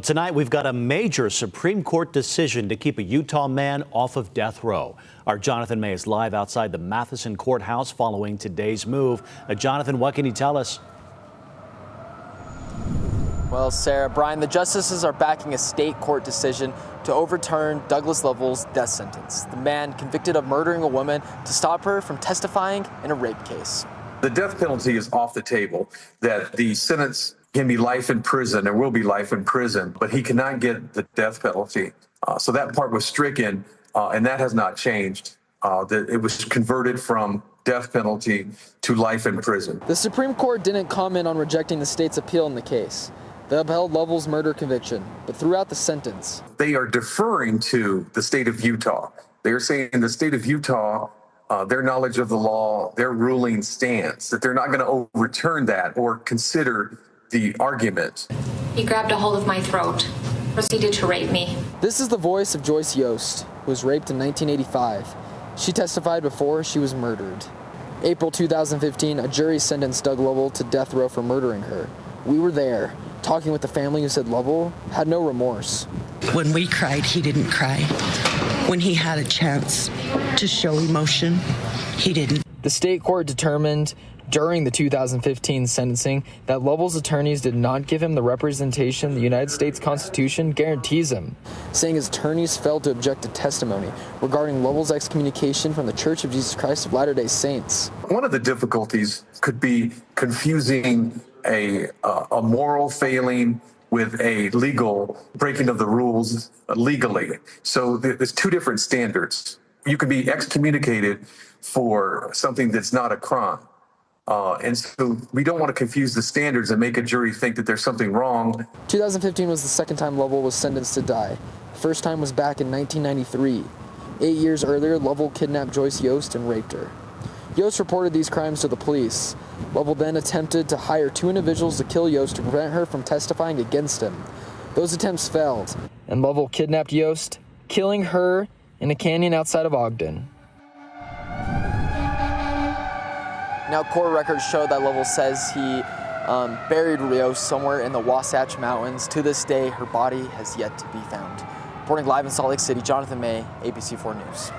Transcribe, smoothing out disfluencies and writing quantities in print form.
Tonight, we've got a major Supreme Court decision to keep a Utah man off of death row. Our Jonathan May is live outside the Matheson courthouse following today's move. Jonathan, what can you tell us? Well, Sarah, Brian, the justices are backing a state court decision to overturn Douglas Lovell's death sentence, the man convicted of murdering a woman to stop her from testifying in a rape case. The death penalty is off the table, that the sentence can be life in prison and will be life in prison, but he cannot get the death penalty. So that part was stricken, and that has not changed. It was converted from death penalty to life in prison. The Supreme Court didn't comment on rejecting the state's appeal in the case. They upheld Lovell's murder conviction, but throughout the sentence, they are deferring to the state of Utah. They are saying the state of Utah, their knowledge of the law, their ruling stands, that they're not going to overturn that or consider the argument. He grabbed a hold of my throat, proceeded to rape me. This is the voice of Joyce Yost, who was raped in 1985. She testified before she was murdered. April 2015, a jury sentenced Doug Lovell to death row for murdering her. We were there, talking with the family who said Lovell had no remorse. When we cried, he didn't cry. When he had a chance to show emotion, he didn't. The state court determined during the 2015 sentencing that Lovell's attorneys did not give him the representation the United States Constitution guarantees him, saying his attorneys failed to object to testimony regarding Lovell's excommunication from the Church of Jesus Christ of Latter-day Saints. One of the difficulties could be confusing a moral failing with a legal breaking of the rules legally. So there's two different standards. You can be excommunicated for something that's not a crime. And so we don't want to confuse the standards and make a jury think that there's something wrong. 2015 was the second time Lovell was sentenced to die. The first time was back in 1993. 8 years earlier, Lovell kidnapped Joyce Yost and raped her. Yost reported these crimes to the police. Lovell then attempted to hire two individuals to kill Yost to prevent her from testifying against him. Those attempts failed, and Lovell kidnapped Yost, killing her in a canyon outside of Ogden. Now, court records show that Lovell says he buried Yost somewhere in the Wasatch Mountains. To this day, her body has yet to be found. Reporting live in Salt Lake City, Jonathan May, ABC4 News.